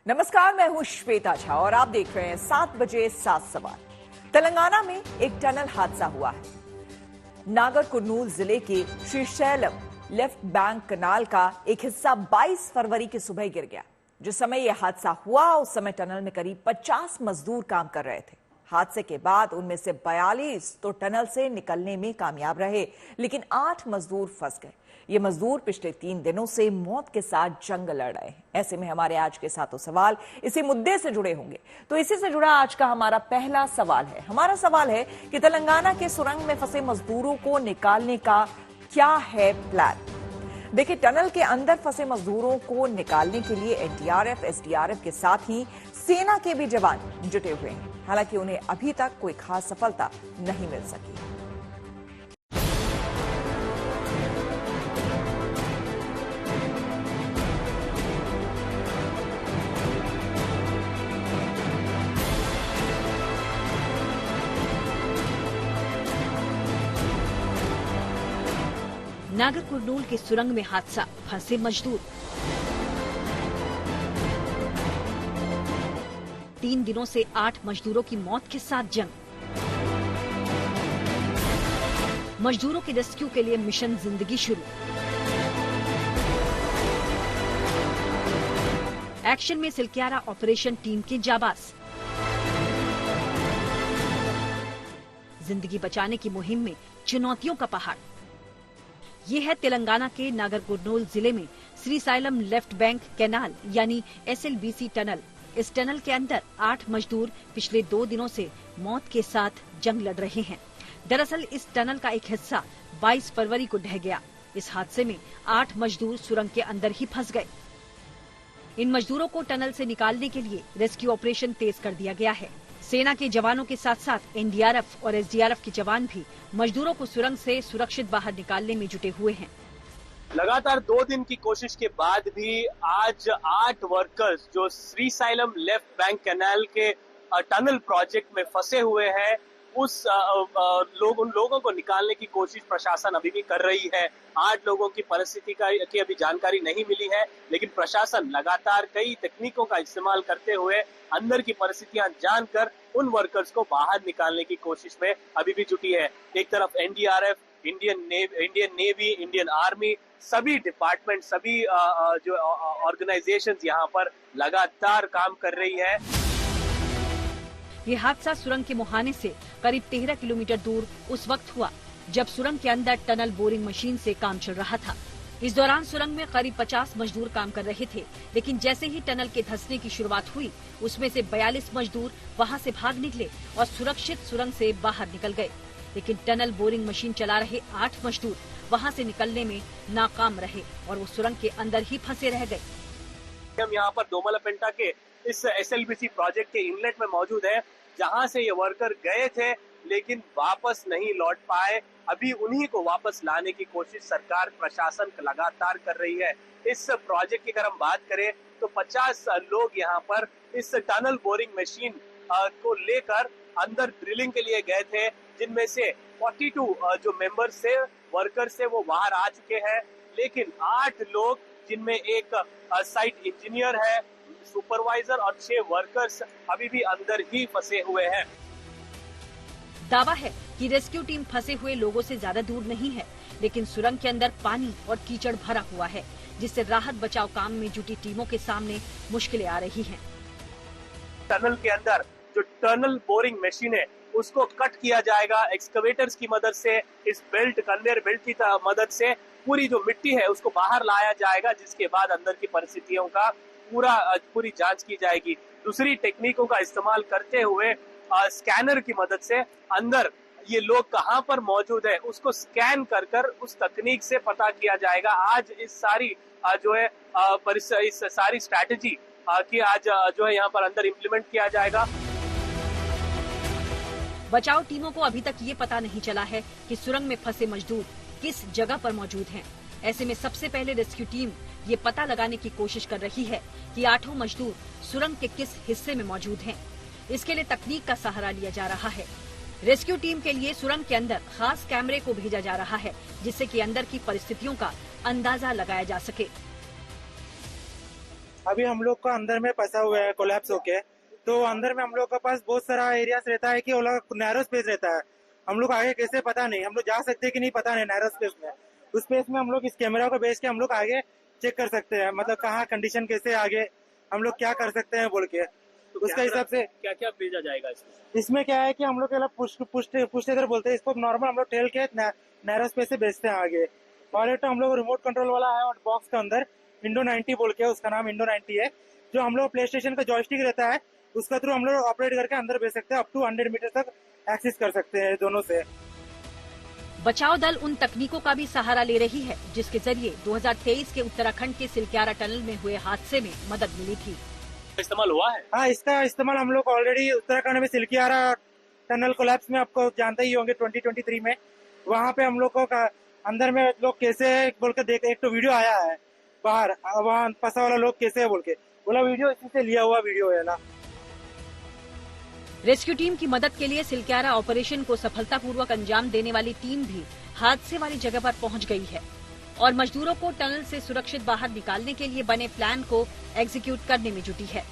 नमस्कार, मैं हूं श्वेता झा और आप देख रहे हैं 7 बजे 7 सवाल। तेलंगाना में एक टनल हादसा हुआ है। नागर कुर्नूल जिले के श्रीशैलम लेफ्ट बैंक कनाल का एक हिस्सा 22 फरवरी की सुबह गिर गया। जिस समय यह हादसा हुआ उस समय टनल में करीब 50 मजदूर काम कर रहे थे। हादसे के बाद उनमें से 42 तो टनल से निकलने में कामयाब रहे, लेकिन 8 मजदूर फंस गए। ये मजदूर पिछले 3 दिनों से मौत के साथ जंग लड़ रहे हैं। ऐसे में हमारे आज के सातों सवाल इसी मुद्दे से जुड़े होंगे। तो इसी से जुड़ा आज का हमारा पहला सवाल है। हमारा सवाल है कि तेलंगाना के सुरंग में फंसे मजदूरों को निकालने का क्या है प्लान। देखिए, टनल के अंदर फंसे मजदूरों को निकालने के लिए एनडीआरएफ, एसडीआरएफ के साथ ही सेना के भी जवान जुटे हुए हैं। हालांकि उन्हें अभी तक कोई खास सफलता नहीं मिल सकी। नागर कुर्नूल के सुरंग में हादसा, फंसे मजदूर। 3 दिनों से 8 मजदूरों की मौत के साथ जंग। मजदूरों के रेस्क्यू के लिए मिशन जिंदगी शुरू। एक्शन में सिलक्यारा ऑपरेशन टीम के जाबाज। जिंदगी बचाने की मुहिम में चुनौतियों का पहाड़। ये है तेलंगाना के नागर कुर्नूल जिले में श्रीशैलम लेफ्ट बैंक कैनाल यानी एसएलबीसी टनल। इस टनल के अंदर 8 मजदूर पिछले 2 दिनों से मौत के साथ जंग लड़ रहे हैं। दरअसल इस टनल का एक हिस्सा 22 फरवरी को ढह गया। इस हादसे में 8 मजदूर सुरंग के अंदर ही फंस गए। इन मजदूरों को टनल से निकालने के लिए रेस्क्यू ऑपरेशन तेज कर दिया गया है। सेना के जवानों के साथ साथ एनडीआरएफ और एसडीआरएफ के जवान भी मजदूरों को सुरंग से सुरक्षित बाहर निकालने में जुटे हुए हैं। लगातार 2 दिन की कोशिश के बाद भी आज 8 वर्कर्स जो श्रीशैलम लेफ्ट बैंक कैनाल के टनल प्रोजेक्ट में फंसे हुए हैं, उन लोगों को निकालने की कोशिश प्रशासन अभी भी कर रही है। 8 लोगों की परिस्थिति की अभी जानकारी नहीं मिली है, लेकिन प्रशासन लगातार कई तकनीकों का इस्तेमाल करते हुए अंदर की परिस्थितियां जानकर उन वर्कर्स को बाहर निकालने की कोशिश में अभी भी जुटी है। एक तरफ NDRF, Indian navy, Indian army, सभी डिपार्टमेंट, सभी जो ऑर्गेनाइजेशंस यहाँ पर लगातार काम कर रही है। ये हादसा सुरंग के मुहाने से करीब 13 किलोमीटर दूर उस वक्त हुआ जब सुरंग के अंदर टनल बोरिंग मशीन से काम चल रहा था। इस दौरान सुरंग में करीब 50 मजदूर काम कर रहे थे, लेकिन जैसे ही टनल के धंसने की शुरुआत हुई, उसमें से 42 मजदूर वहां से भाग निकले और सुरक्षित सुरंग से बाहर निकल गए। लेकिन टनल बोरिंग मशीन चला रहे 8 मजदूर वहां से निकलने में नाकाम रहे और वो सुरंग के अंदर ही फंसे रह गए। हम यहाँ पर दोमलपेंटा के इस एसएलबीसी प्रोजेक्ट के इनलेट में मौजूद है, जहां से ये वर्कर गए थे लेकिन वापस नहीं लौट पाए। अभी उन्हीं को वापस लाने की कोशिश सरकार, प्रशासन लगातार कर रही है। इस प्रोजेक्ट की अगर हम बात करें तो 50 लोग यहाँ पर इस टनल बोरिंग मशीन को लेकर अंदर ड्रिलिंग के लिए गए थे, जिनमें से 42 जो मेंबर्स थे, वर्कर्स थे, वो बाहर आ चुके हैं। लेकिन 8 लोग, जिनमें एक साइट इंजीनियर है, सुपरवाइजर और 6 वर्कर्स अभी भी अंदर ही फंसे हुए हैं। दावा है कि रेस्क्यू टीम फंसे हुए लोगों से ज्यादा दूर नहीं है, लेकिन सुरंग के अंदर पानी और कीचड़ भरा हुआ है, जिससे राहत बचाव काम में जुटी टीमों के सामने मुश्किलें आ रही हैं। टनल के अंदर जो टनल बोरिंग मशीन है, उसको कट किया जाएगा एक्सकवेटर्स की मदद से। इस कन्वेयर बेल्ट की मदद से पूरी जो मिट्टी है उसको बाहर लाया जाएगा, जिसके बाद अंदर की परिस्थितियों का पूरी जांच की जाएगी। दूसरी टेक्निकों का इस्तेमाल करते हुए स्कैनर की मदद से अंदर ये लोग कहां पर मौजूद है उसको स्कैन कर उस तकनीक से पता किया जाएगा। आज इस सारी इस सारी स्ट्रैटेजी की आज जो है यहाँ पर अंदर इम्प्लीमेंट किया जाएगा। बचाव टीमों को अभी तक ये पता नहीं चला है कि सुरंग में फंसे मजदूर किस जगह पर मौजूद हैं। ऐसे में सबसे पहले रेस्क्यू टीम ये पता लगाने की कोशिश कर रही है कि 8 मजदूर सुरंग के किस हिस्से में मौजूद हैं। इसके लिए तकनीक का सहारा लिया जा रहा है। रेस्क्यू टीम के लिए सुरंग के अंदर खास कैमरे को भेजा जा रहा है, जिससे कि अंदर की परिस्थितियों का अंदाजा लगाया जा सके। अभी हम लोग को अंदर में फंसा हुआ है कोलैप्स होके, तो अंदर में हम लोग के पास बहुत सारा एरिया रहता है कि वो लोग नैरो स्पेस रहता है। हम लोग आगे कैसे पता नहीं, हम लोग जा सकते हैं कि नहीं पता नहीं। नैरो स्पेस में, उस स्पेस में हम लोग इस कैमरा को बेच के हम लोग आगे चेक कर सकते हैं, मतलब कहाँ कंडीशन कैसे आगे हम लोग क्या कर सकते हैं बोल के। तो उसके हिसाब से क्या क्या भेजा जाएगा इसमें क्या है कि हम लोग पुश इधर बोलते हैं इसको, नॉर्मल हम लोग टेल के नैरो स्पेस से बेचते हैं आगे। और एक तो हम लोग रिमोट कंट्रोल वाला है और बॉक्स के अंदर इंडो 90 बोल के, उसका नाम इंडो 90 है, जो हम लोग प्ले स्टेशन का जॉयस्टिक रहता है उसका थ्रू हम लोग ऑपरेट करके अंदर भेज सकते हैं। अप टू 100 मीटर तक एक्सेस कर सकते हैं दोनों से। बचाव दल उन तकनीकों का भी सहारा ले रही है जिसके जरिए 2023 के उत्तराखंड के सिलक्यारा टनल में हुए हादसे में मदद मिली थी। इस्तेमाल हुआ है? हाँ, इसका इस्तेमाल हम लोग ऑलरेडी उत्तराखंड में सिलक्यारा टनल कोलैप्स में, आपको जानते ही होंगे 2023 में, वहाँ पे हम लोग को अंदर में लोग कैसे है बोल के देख, एक तो वीडियो आया है बाहर, वहाँ फंसा वाला लोग कैसे है बोल के, बोला वीडियो इसी से लिया हुआ वीडियो है ना। रेस्क्यू टीम की मदद के लिए सिलक्यारा ऑपरेशन को सफलतापूर्वक अंजाम देने वाली टीम भी हादसे वाली जगह पर पहुंच गई है और मजदूरों को टनल से सुरक्षित बाहर निकालने के लिए बने प्लान को एग्जीक्यूट करने में जुटी है।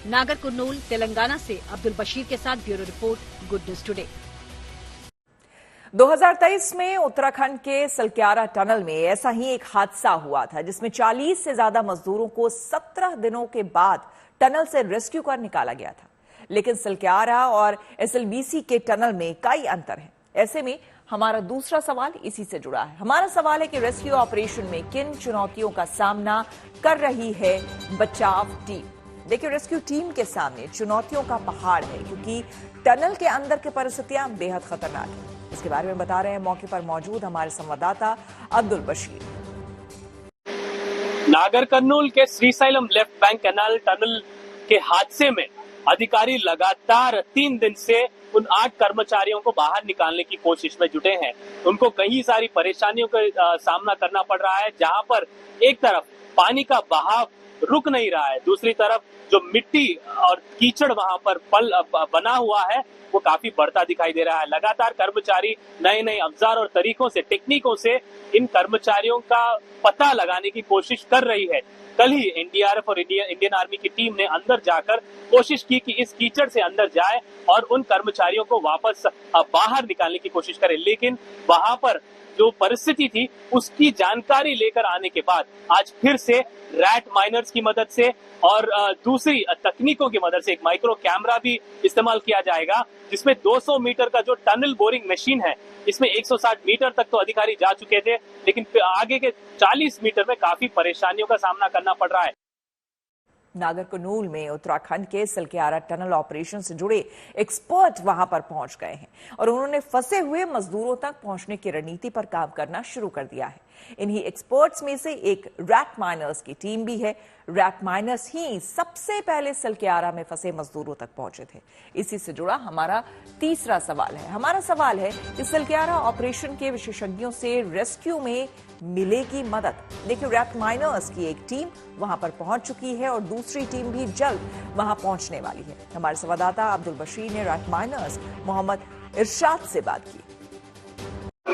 नागर कुर्नूल, तेलंगाना से अब्दुल बशीर के साथ bureau report, good news today. 2023 में उत्तराखंड के सलक्यारा टनल में ऐसा ही एक हादसा हुआ था जिसमें 40 से ज्यादा मजदूरों को 17 दिनों के बाद टनल से रेस्क्यू कर निकाला गया था। लेकिन सलक्यारा और एसएलबीसी के टनल में कई अंतर हैं। ऐसे में हमारा दूसरा सवाल इसी से जुड़ा है। हमारा सवाल है कि रेस्क्यू ऑपरेशन में किन चुनौतियों का सामना कर रही है बचाव टीम। देखिए, रेस्क्यू टीम के सामने चुनौतियों का पहाड़ है क्योंकि टनल के अंदर की परिस्थितियां बेहद खतरनाक हैं। इसके बारे में बता रहे हैं मौके पर मौजूद हमारे संवाददाता अब्दुल बशीर। नागर कर्नूल के Srisailam left bank canal tunnel के हादसे में अधिकारी लगातार 3 दिन से उन 8 कर्मचारियों को बाहर निकालने की कोशिश में जुटे हैं। उनको कई सारी परेशानियों का सामना करना पड़ रहा है, जहां पर एक तरफ पानी का बहाव रुक नहीं रहा है, दूसरी तरफ जो मिट्टी और कीचड़ वहां पर पल बना हुआ है वो काफी बढ़ता दिखाई दे रहा है। लगातार कर्मचारी नए नए अवजार और तरीकों से, टेक्निकों से इन कर्मचारियों का पता लगाने की कोशिश कर रही है। कल ही एनडीआरएफ और इंडियन आर्मी की टीम ने अंदर जाकर कोशिश की कि इस कीचड़ से अंदर जाए और उन कर्मचारियों को वापस बाहर निकालने की कोशिश करे, लेकिन वहां पर जो परिस्थिति थी उसकी जानकारी लेकर आने के बाद आज फिर से रैट माइनर्स की मदद से और दूसरी तकनीकों की मदद से एक माइक्रो कैमरा भी इस्तेमाल किया जाएगा, जिसमें 200 मीटर का जो टनल बोरिंग मशीन है इसमें 160 मीटर तक तो अधिकारी जा चुके थे, लेकिन आगे के 40 मीटर में काफी परेशानियों का सामना करना पड़ रहा है। नागर कुर्नूल में उत्तराखंड के सलक्यारा टनल ऑपरेशन से जुड़े एक्सपर्ट वहां पर पहुंच गए हैं और उन्होंने फंसे हुए मजदूरों तक पहुंचने की रणनीति पर काम करना शुरू कर दिया है। इन्हीं एक्सपर्ट्स में से एक रैट माइनर्स की टीम भी है। रैट माइनर्स ही सबसे पहले सलक्यारा में फंसे मजदूरों तक पहुंचे थे। इसी से जुड़ा हमारा तीसरा सवाल है। हमारा सवाल है कि सलक्यारा ऑपरेशन के विशेषज्ञों से रेस्क्यू में मिलेगी मदद। देखिए, रैट माइनर्स की एक टीम वहां पर पहुंच चुकी है और दूसरी टीम भी जल्द वहां पहुंचने वाली है। हमारे संवाददाता अब्दुल बशीर ने रैट माइनर्स मोहम्मद इरशाद से बात की।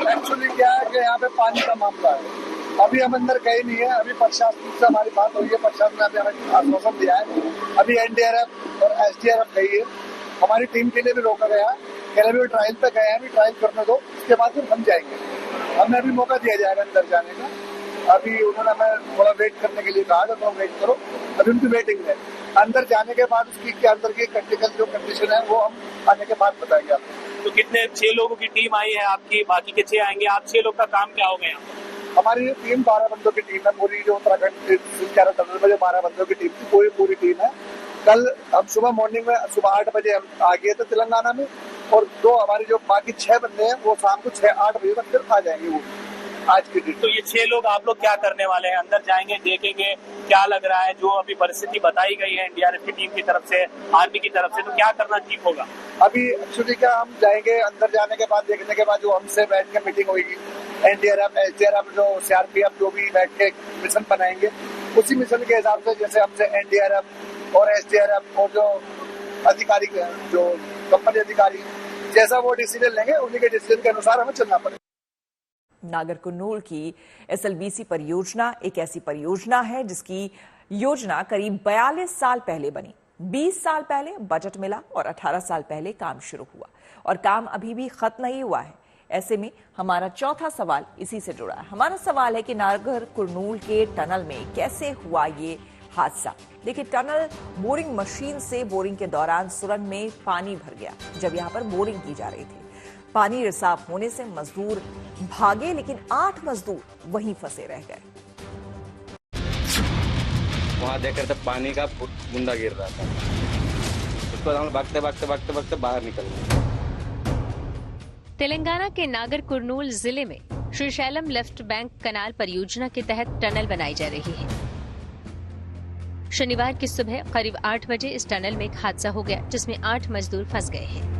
एक्चुअली क्या है कि यहाँ पे पानी का मामला है। अभी हम अंदर गए नहीं है, अभी प्रशासन से हमारी बात हुई है, प्रशासन ने अभी हमें आश्वासन दिया है। अभी एनडीआरएफ और एसडीआरएफ गई है, हमारी टीम के लिए भी रोका गया है। कल अभी ट्रायल पे गए हैं, अभी ट्रायल करने दो, उसके बाद फिर हम जाएंगे। हमें अभी मौका दिया जाएगा अंदर जाने का। अभी उन्होंने हमें थोड़ा वेट करने के लिए कहा था, तो वेट करो, अभी उनकी वेटिंग है। अंदर जाने के बाद उसकी क्या अंदर की टेक्निकल जो कंडीशन है वो हम आने के बाद बताएंगे आपको। तो कितने 6 लोगों की टीम आई है आपकी, बाकी के 6 आएंगे, आप 6 लोग का काम क्या हो गया? हमारी टीम 12 बंदों की टीम है पूरी, जो उत्तराखंड सलक्यारा टनल में जो 12 बंदों की टीम थी पूरी टीम है। कल हम सुबह मॉर्निंग में सुबह 8 बजे हम आ गए थे तेलंगाना में, और 2 हमारे जो बाकी 6 बंदे हैं वो शाम को 6-8 बजे तक फिर आ जाएंगे वो आज की डेट। तो ये 6 लोग आप लोग क्या करने वाले हैं? अंदर जाएंगे, देखेंगे क्या लग रहा है, जो अभी परिस्थिति बताई गई है एनडीआरएफ की टीम की तरफ से, आर्मी की तरफ से, तो क्या करना ठीक होगा? अभी एक्चुअली क्या हम जाएंगे अंदर जाने के बाद, देखने के बाद जो हमसे बैठ के मीटिंग होगी, एनडीआरएफ एसडीआरएफ जो सीआरपीएफ जो भी बैठ के मिशन बनाएंगे, उसी मिशन के हिसाब से जैसे हमसे एनडीआरएफ और एसडीआरएफ और जो अधिकारी जो कंपनी अधिकारी जैसा वो डिसीजन लेंगे, उन्हीं के डिसीजन के अनुसार हमें चलना पड़ेगा। नागर कुर्नूल की एसएलबीसी परियोजना एक ऐसी परियोजना है जिसकी योजना करीब 42 साल पहले बनी, 20 साल पहले बजट मिला और 18 साल पहले काम शुरू हुआ और काम अभी भी खत्म नहीं हुआ है। ऐसे में हमारा चौथा सवाल इसी से जुड़ा है। हमारा सवाल है कि नागर कुरनूल के टनल में कैसे हुआ ये हादसा। देखिए, टनल बोरिंग मशीन से बोरिंग के दौरान सुरंग में पानी भर गया जब यहां पर बोरिंग की जा रही थी। पानी रिसाव होने से मजदूर भागे, लेकिन 8 मजदूर वहीं फंसे रह गए। वहाँ देख रहे थे पानी का बूंदा गिर रहा था, उसको हम भागते भागते भागते भागते बाहर निकल गए। तेलंगाना के नागर कुरनूल जिले में श्रीशैलम लेफ्ट बैंक कनाल परियोजना के तहत टनल बनाई जा रही है। शनिवार की सुबह करीब 8 बजे इस टनल में एक हादसा हो गया जिसमें 8 मजदूर फंस गए हैं।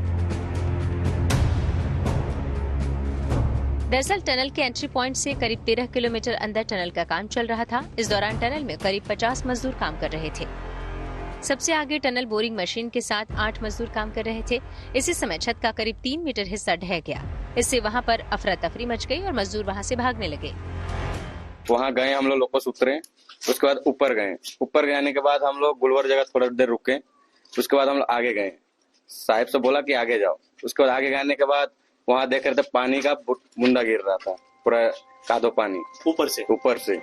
दरअसल टनल के एंट्री पॉइंट से करीब 13 किलोमीटर अंदर टनल का काम चल रहा था। इस दौरान टनल में करीब 50 मजदूर काम कर रहे थे। सबसे आगे टनल बोरिंग मशीन के साथ 8 मजदूर काम कर रहे थे। इसी समय छत का करीब 3 मीटर हिस्सा ढह गया। इससे वहां पर अफरा तफरी मच गई और मजदूर वहां से भागने लगे। वहाँ गए हम लोग लोकोस उतरे, उसके बाद ऊपर गए। ऊपर आने के बाद हम लोग गुलवर जगह थोड़ा देर रुके, उसके बाद हम लोग आगे गए। साहब से बोला कि आगे जाओ। उसके बाद आगे जाने के बाद वहाँ देख रहे थे पानी का बूंदा गिर रहा था, पूरा कादो पानी ऊपर से।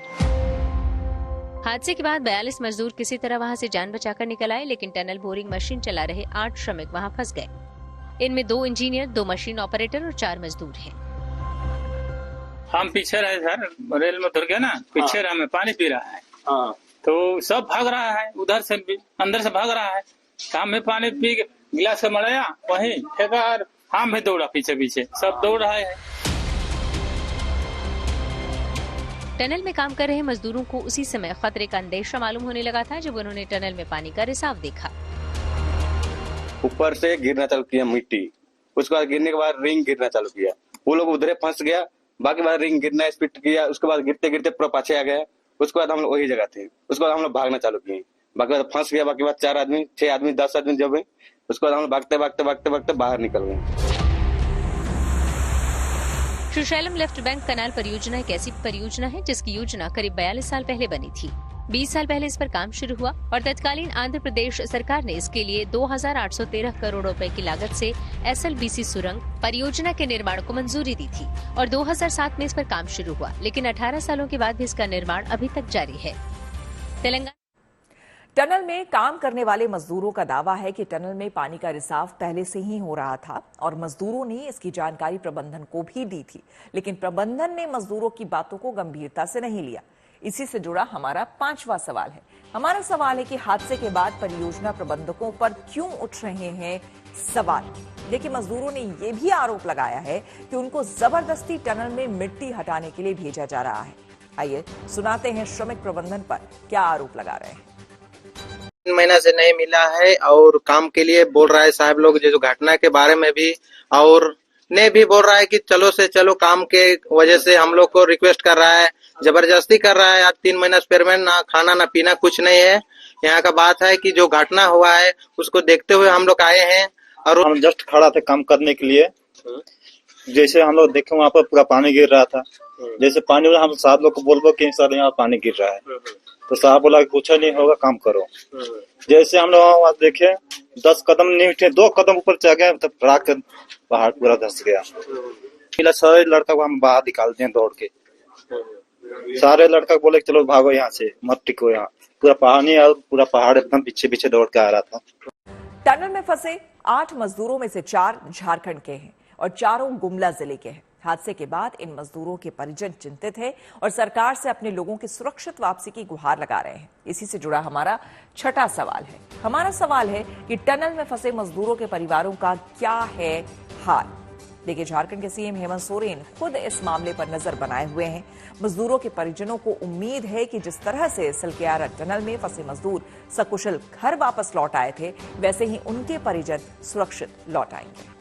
हादसे के बाद 42 मजदूर किसी तरह वहां से जान बचाकर निकल आए, लेकिन टनल बोरिंग मशीन चला रहे 8 श्रमिक वहां फंस गए। इनमें 2 इंजीनियर, 2 मशीन ऑपरेटर और 4 मजदूर हैं। हम पीछे रहे सर, रेल में उतर गया ना, पीछे रहा में पानी पी रहा है। तो सब भाग रहा है, उधर से भी अंदर से भाग रहा है। हम में पानी पी के गिलास से मड़ाया, वहीं फेंका और हम भी दौड़ा पीछे पीछे, सब दौड़ रहा है। टनल में काम कर रहे मजदूरों को उसी समय खतरे का अंदेशा मालूम होने लगा था जब उन्होंने टनल में पानी का रिसाव देखा। ऊपर से गिरना चालू किया मिट्टी, उसके बाद गिरने के बाद रिंग गिरना चालू किया। वो लोग उधरे फंस गया, बाकी बाद रिंग गिरना स्पीड किया। उसके बाद गिरते गिरते पूरा पाछे आ गया। उसके बाद हम लोग वही जगह थे। उसके बाद हम लोग भागना चालू किए, बाकी बाद फंस गया। बाकी बाद 4 आदमी, 6 आदमी, 10 आदमी जब गए, उसके बाद हम लोग भागते भागते भागते भागते बाहर निकल गए। श्रीशैलम लेफ्ट बैंक कनाल परियोजना एक ऐसी परियोजना है जिसकी योजना करीब 42 साल पहले बनी थी। 20 साल पहले इस पर काम शुरू हुआ और तत्कालीन आंध्र प्रदेश सरकार ने इसके लिए 2813 करोड़ रुपए की लागत से SLBC सुरंग परियोजना के निर्माण को मंजूरी दी थी और 2007 में इस पर काम शुरू हुआ, लेकिन 18 सालों के बाद भी इसका निर्माण अभी तक जारी है। तेलंगाना टनल में काम करने वाले मजदूरों का दावा है कि टनल में पानी का रिसाव पहले से ही हो रहा था और मजदूरों ने इसकी जानकारी प्रबंधन को भी दी थी, लेकिन प्रबंधन ने मजदूरों की बातों को गंभीरता से नहीं लिया। इसी से जुड़ा हमारा 5वां सवाल है। हमारा सवाल है कि हादसे के बाद परियोजना प्रबंधकों पर क्यों उठ रहे हैं सवाल। देखिए, मजदूरों ने यह भी आरोप लगाया है कि उनको जबरदस्ती टनल में मिट्टी हटाने के लिए भेजा जा रहा है। आइए सुनाते हैं श्रमिक प्रबंधन पर क्या आरोप लगा रहे हैं। 3 महीना से नहीं मिला है और काम के लिए बोल रहा है साहब लोग, जो घटना के बारे में भी और ने भी बोल रहा है कि चलो से चलो, काम के वजह से हम लोग को रिक्वेस्ट कर रहा है, जबरदस्ती कर रहा है। आज 3 महीना पेमेंट, ना खाना ना पीना कुछ नहीं है। यहाँ का बात है कि जो घटना हुआ है उसको देखते हुए हम लोग आए हैं और हम जस्ट खड़ा थे काम करने के लिए। जैसे हम लोग देखे वहाँ पर पूरा पानी गिर रहा था। जैसे पानी, हम साहब लोग को बोल कि सर यहाँ पानी गिर रहा है, तो साहब बोला कि कुछ नहीं होगा, काम करो। जैसे हम लोग वहाँ देखे 10 कदम नहीं उठे, 2 कदम ऊपर चढ़ गए, तब रात कर पहाड़ पूरा धंस गया। सारे लड़का को हम बाहर निकालते हैं दौड़ के। सारे लड़का बोले चलो भागो यहाँ से, मत टिको यहाँ। पूरा पानी और पूरा पहाड़ एकदम पीछे पीछे दौड़ के आ रहा था। टनल में फंसे 8 मजदूरों में से 4 झारखंड के हैं और 4 गुमला जिले के हैं। हादसे के बाद इन मजदूरों के परिजन चिंतित हैं और सरकार से अपने लोगों की सुरक्षित वापसी की गुहार लगा रहे हैं। इसी से जुड़ा हमारा 6वां सवाल है। हमारा सवाल है कि टनल में फंसे मजदूरों के परिवारों का क्या है हाल। देखिए, झारखंड के सीएम हेमंत सोरेन खुद इस मामले पर नजर बनाए हुए हैं। मजदूरों के परिजनों को उम्मीद है कि जिस तरह से सलक्यारा टनल में फंसे मजदूर सकुशल घर वापस लौट आए थे, वैसे ही उनके परिजन सुरक्षित लौट आएंगे।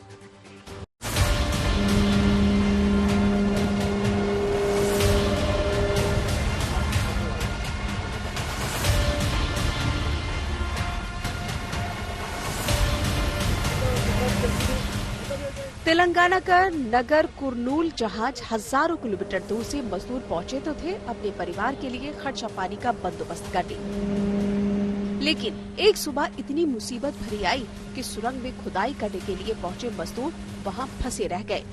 तेलंगाना का नगर कुरनूल जहाज हजारों किलोमीटर दूर से मजदूर पहुंचे तो थे अपने परिवार के लिए खर्चा पानी का बंदोबस्त करने, लेकिन एक सुबह इतनी मुसीबत भरी आई कि सुरंग में खुदाई करने के लिए पहुंचे मजदूर वहां फंसे रह गए।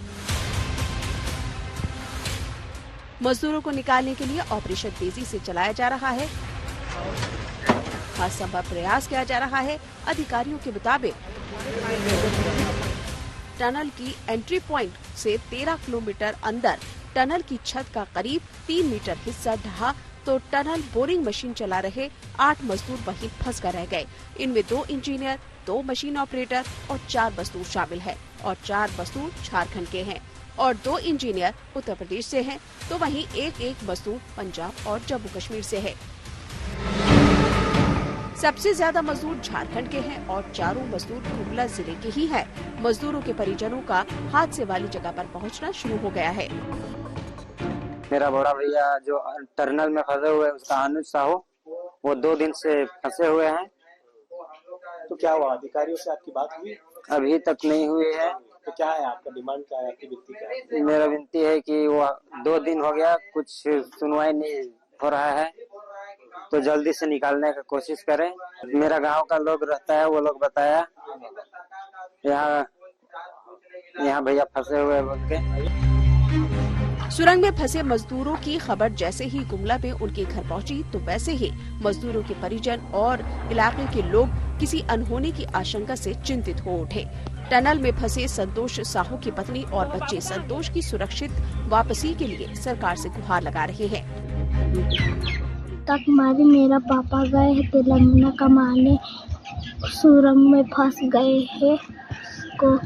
मजदूरों को निकालने के लिए ऑपरेशन तेजी से चलाया जा रहा है, हर संभव प्रयास किया जा रहा है। अधिकारियों के मुताबिक टनल की एंट्री पॉइंट से 13 किलोमीटर अंदर टनल की छत का करीब 3 मीटर हिस्सा ढहा तो टनल बोरिंग मशीन चला रहे 8 मजदूर वहीं फंस कर रह गए। इनमें 2 इंजीनियर, 2 मशीन ऑपरेटर और 4 मजदूर शामिल हैं और 4 मजदूर झारखंड के हैं और 2 इंजीनियर उत्तर प्रदेश से हैं, तो वहीं एक मजदूर पंजाब और जम्मू कश्मीर से है। सबसे ज्यादा मजदूर झारखंड के हैं और चारों मजदूर गुमला जिले के ही हैं। मजदूरों के परिजनों का हादसे वाली जगह पर पहुंचना शुरू हो गया है। मेरा बड़ा भैया जो टनल में फंसे हुए उसका अनुज साहू, वो 2 दिन से फंसे हुए हैं। तो क्या हुआ, अधिकारियों से आपकी बात हुई? अभी तक नहीं हुई है। तो क्या है आपका डिमांड, क्या है आपकी विनती, क्या है? मेरा विनती है कि वो 2 दिन हो गया कुछ सुनवाई नहीं हो रहा है, तो जल्दी से निकालने का कोशिश करें। मेरा गांव का लोग रहता है, वो लोग बताया यहाँ भैया फंसे हुए बोल के। सुरंग में फंसे मजदूरों की खबर जैसे ही गुमला में उनके घर पहुंची तो वैसे ही मजदूरों के परिजन और इलाके के लोग किसी अनहोनी की आशंका से चिंतित हो उठे। टनल में फंसे संतोष साहू की पत्नी और बच्चे संतोष की सुरक्षित वापसी के लिए सरकार से गुहार लगा रहे हैं। तक मारी मेरा पापा गए हैं तेलंगाना कमाने, सुरंग में फंस गए हैं। को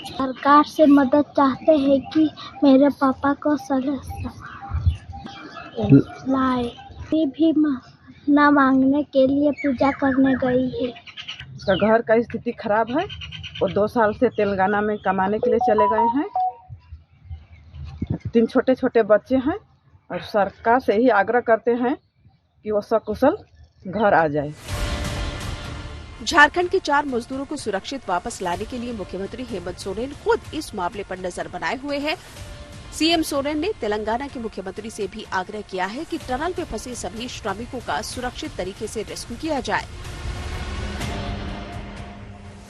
सरकार से मदद चाहते हैं कि मेरे पापा को लाए। ये भी ना मांगने के लिए पूजा करने गई है। उसका घर का स्थिति खराब है, वो 2 साल से तेलंगाना में कमाने के लिए चले गए हैं। 3 छोटे छोटे बच्चे हैं और सरकार से ही आग्रह करते हैं कि वो सकुशल घर आ जाए। झारखंड के 4 मजदूरों को सुरक्षित वापस लाने के लिए मुख्यमंत्री हेमंत सोरेन खुद इस मामले पर नजर बनाए हुए हैं। सीएम सोरेन ने तेलंगाना के मुख्यमंत्री से भी आग्रह किया है कि टनल में फंसे सभी श्रमिकों का सुरक्षित तरीके से रेस्क्यू किया जाए।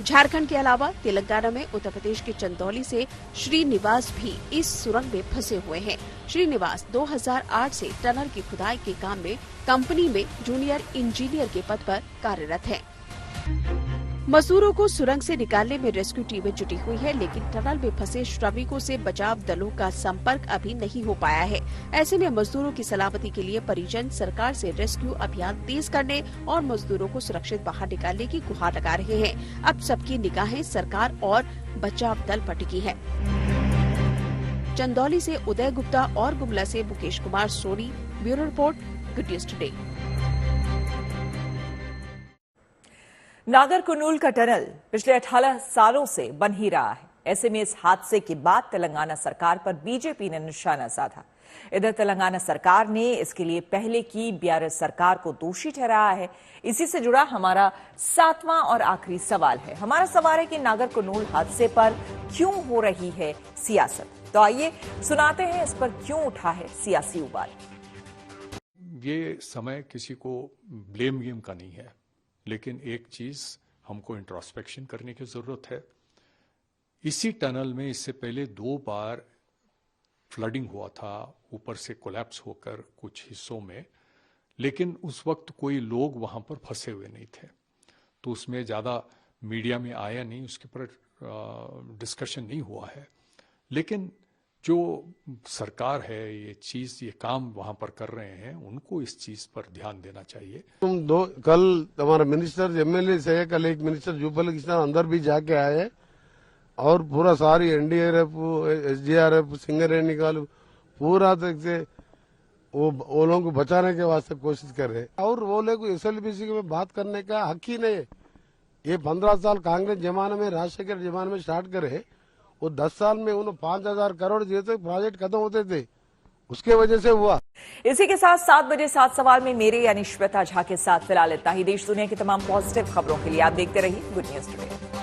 झारखंड के अलावा तेलंगाना में उत्तर प्रदेश के चंदौली से श्रीनिवास भी इस सुरंग में फंसे हुए हैं। श्रीनिवास 2008 से टनल की खुदाई के काम में कंपनी में जूनियर इंजीनियर के पद पर कार्यरत हैं। मजदूरों को सुरंग से निकालने में रेस्क्यू टीमें जुटी हुई है, लेकिन टनल में फंसे श्रमिकों से बचाव दलों का संपर्क अभी नहीं हो पाया है। ऐसे में मजदूरों की सलामती के लिए परिजन सरकार से रेस्क्यू अभियान तेज करने और मजदूरों को सुरक्षित बाहर निकालने की गुहार लगा रहे हैं। अब सबकी निगाहें सरकार और बचाव दल पर टिकी है। चंदौली से उदय गुप्ता और गुमला से Mukesh Kumar Soni, bureau report, good news today. Nagar Kurnool का टनल पिछले 18 सालों से बन ही रहा है। ऐसे में इस हादसे के बाद तेलंगाना सरकार पर बीजेपी ने निशाना साधा। इधर तेलंगाना सरकार ने इसके लिए पहले की बीआरएस सरकार को दोषी ठहराया है। इसी से जुड़ा हमारा 7वां और आखिरी सवाल है। हमारा सवाल है कि नागर कुरनूल हादसे पर क्यों हो रही है सियासत। तो आइए सुनाते हैं इस पर क्यों उठा है सियासी उबाल। ये समय किसी को ब्लेम गेम का नहीं है, लेकिन एक चीज हमको इंट्रोस्पेक्शन करने की जरूरत है। इसी टनल में इससे पहले 2 बार फ्लडिंग हुआ था, ऊपर से कोलैप्स होकर कुछ हिस्सों में, लेकिन उस वक्त कोई लोग वहां पर फंसे हुए नहीं थे, तो उसमें ज्यादा मीडिया में आया नहीं, उसके ऊपर डिस्कशन नहीं हुआ है। लेकिन जो सरकार है ये काम वहां पर कर रहे हैं, उनको इस चीज पर ध्यान देना चाहिए। कल हमारा मिनिस्टर एमएलए से कल एक मिनिस्टर जुबल किसान अंदर भी जाके आए और पूरा सारी एनडीआरएफ, एसडीआरएफ, सिंगर निकाल पूरा तक से वो लोगों को बचाने के वास्ते कोशिश कर रहे हैं। और वो लोग एसएलबीसी में बात करने का हक ही नहीं है। ये 15 साल कांग्रेस जमाने में, राजशेखर जमाने में स्टार्ट करे, वो 10 साल में उन्होंने 5000 करोड़ दिए थे, प्रोजेक्ट खत्म होते थे, उसके वजह से हुआ। इसी के साथ 7 बजे 7 सवाल में मेरे यानी श्वेता झा के साथ फिलहाल इतना ही। देश दुनिया की तमाम पॉजिटिव खबरों के लिए आप देखते रहिए गुड न्यूज टुडे।